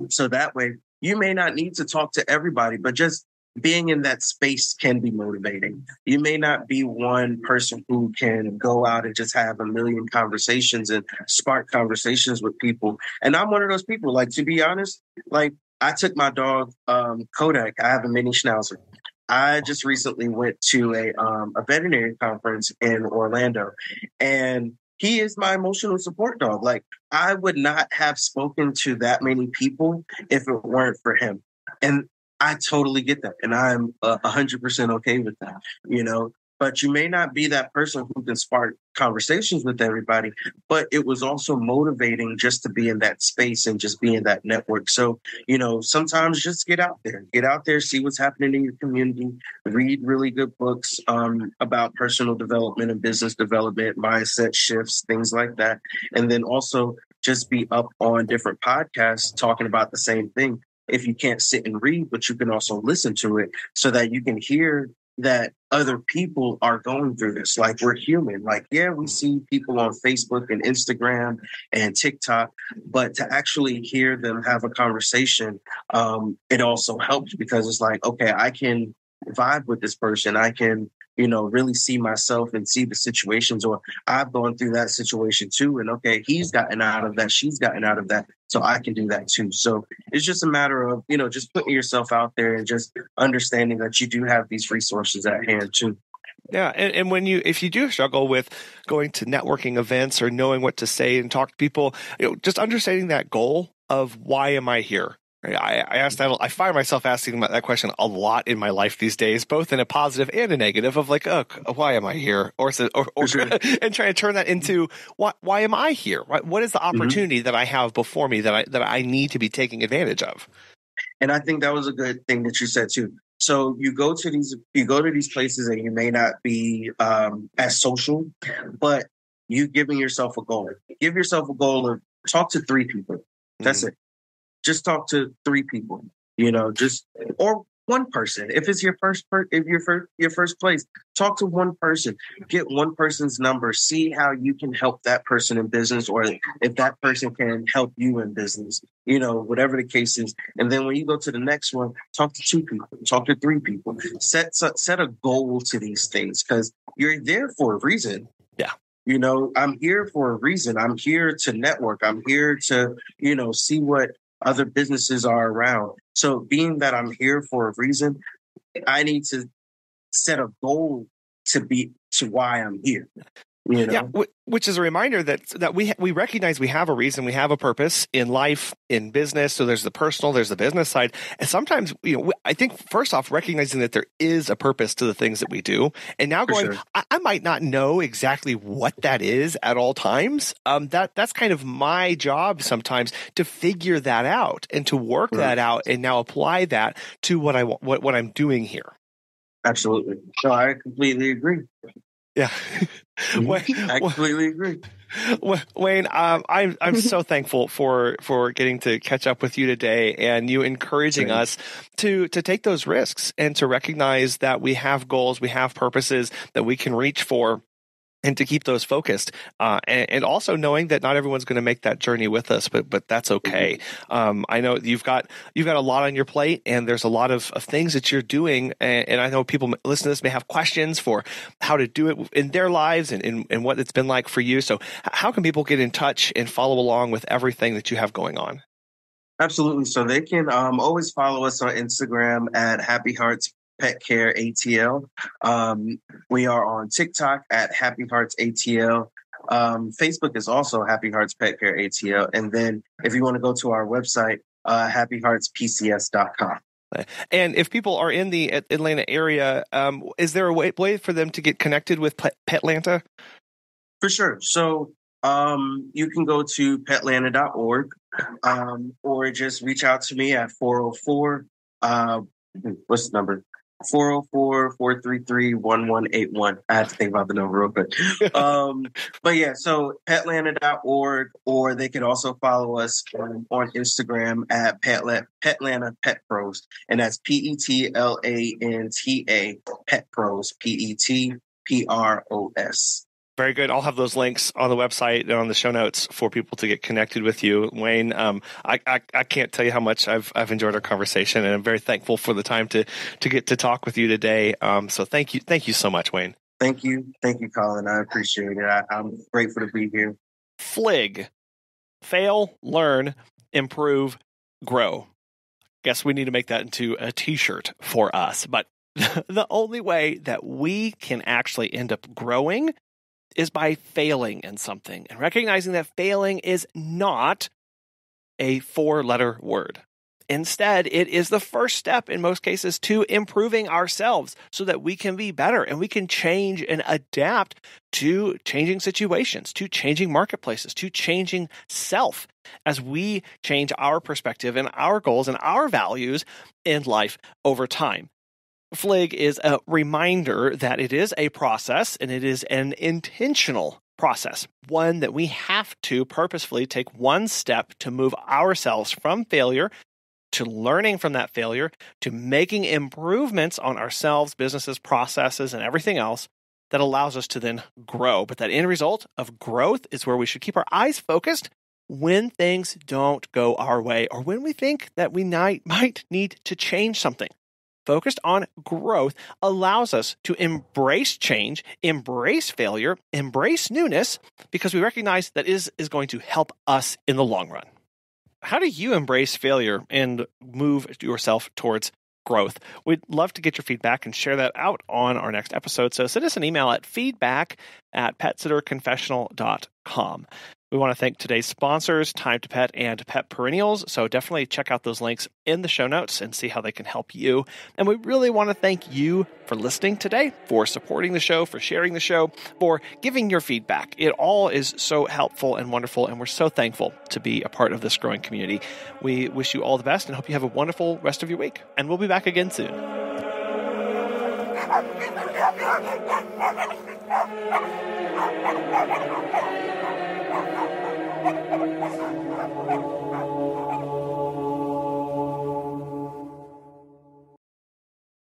So that way you may not need to talk to everybody, but just being in that space can be motivating. You may not be one person who can go out and just have a million conversations and spark conversations with people. And I'm one of those people, like, to be honest, like I took my dog, Kodak. I have a mini schnauzer. I just recently went to a veterinary conference in Orlando, and he is my emotional support dog. Like, I would not have spoken to that many people if it weren't for him. And I totally get that. And I'm 100% okay with that, but you may not be that person who can spark conversations with everybody, but it was also motivating just to be in that space and just be in that network. So, sometimes just get out there, see what's happening in your community, read really good books about personal development and business development, mindset shifts, things like that. And then also just be up on different podcasts talking about the same thing. If you can't sit and read, but you can also listen to it so that you can hear that other people are going through this. Like, we're human. Like, yeah, we see people on Facebook and Instagram and TikTok, but to actually hear them have a conversation, it also helps, because it's like, okay, I can vibe with this person. I can, really see myself and see the situations, or I've gone through that situation too. And okay, he's gotten out of that, she's gotten out of that, so I can do that too. So it's just a matter of, just putting yourself out there and just understanding that you do have these resources at hand too. Yeah. And if you do struggle with going to networking events or knowing what to say and talk to people, just understanding that goal of why am I here? I ask that. I find myself asking that question a lot in my life these days, both in a positive and a negative, of like, oh, why am I here? Or sure. And try to turn that into why am I here? What is the opportunity that I have before me that I need to be taking advantage of? And I think that was a good thing that you said too. So you go to these places and you may not be as social, but you giving yourself a goal. Give yourself a goal of talk to 3 people. That's it. Just talk to 3 people, or one person. If it's your first place, talk to one person, get one person's number, see how you can help that person in business, or if that person can help you in business, whatever the case is. And then when you go to the next one, talk to 2 people, talk to 3 people, set a goal to these things, because you're there for a reason. Yeah. I'm here for a reason. I'm here to network. I'm here to, see what other businesses are around. So being that I'm here for a reason, I need to set a goal to why I'm here. Yeah, which is a reminder that we recognize we have a reason, we have a purpose in life, in business. So there's the personal, there's the business side, and sometimes I think first off recognizing that there is a purpose to the things that we do, and now going, sure. I might not know exactly what that is at all times. That's kind of my job sometimes, to figure that out and to work that out, and now apply that to what I'm doing here. Absolutely, no, I completely agree. Yeah. I completely agree. Wayne, I'm so thankful for getting to catch up with you today, and you encouraging us to take those risks and to recognize that we have goals, we have purposes that we can reach for, and to keep those focused, and also knowing that not everyone's going to make that journey with us, but that's okay. I know you've got a lot on your plate, and there's a lot of things that you're doing, and I know people listening to this may have questions for how to do it in their lives and what it's been like for you. So how can people get in touch and follow along with everything that you have going on? Absolutely. So they can always follow us on Instagram at Happy Hearts Pet Care ATL. We are on TikTok at Happy Hearts ATL. Facebook is also Happy Hearts Pet Care ATL. And then if you want to go to our website, happyheartspcs.com. And if people are in the Atlanta area, is there a way for them to get connected with Petlanta? For sure. So you can go to petlanta.org, or just reach out to me at 404 What's the number? 404-433-1181. I have to think about the number real quick. But yeah, so petlanta.org, or they can also follow us on Instagram at Petlanta Pet Pros, and that's PETLANTA Pet Pros, PETPROS. Very good. I'll have those links on the website and on the show notes for people to get connected with you, Wayne. I can't tell you how much I've enjoyed our conversation, and I'm very thankful for the time to get to talk with you today. So thank you so much, Wayne. Thank you, Colin. I appreciate it. I'm grateful to be here. FLIG: fail, learn, improve, grow. Guess we need to make that into a T-shirt for us. But the only way that we can actually end up growing is by failing in something and recognizing that failing is not a 4-letter word. Instead, it is the first step in most cases to improving ourselves so that we can be better and we can change and adapt to changing situations, to changing marketplaces, to changing self as we change our perspective and our goals and our values in life over time. FLIG is a reminder that it is a process and it is an intentional process, one that we have to purposefully take one step to move ourselves from failure to learning from that failure to making improvements on ourselves, businesses, processes, and everything else that allows us to then grow. But that end result of growth is where we should keep our eyes focused when things don't go our way or when we think that we might need to change something. Focused on growth allows us to embrace change, embrace failure, embrace newness, because we recognize that is going to help us in the long run. How do you embrace failure and move yourself towards growth? We'd love to get your feedback and share that out on our next episode. So send us an email at feedback@PetSitterConfessional.com. We want to thank today's sponsors, Time to Pet and Pet Perennials. So definitely check out those links in the show notes and see how they can help you. And we really want to thank you for listening today, for supporting the show, for sharing the show, for giving your feedback. It all is so helpful and wonderful, and we're so thankful to be a part of this growing community. We wish you all the best and hope you have a wonderful rest of your week. And we'll be back again soon. Thank you.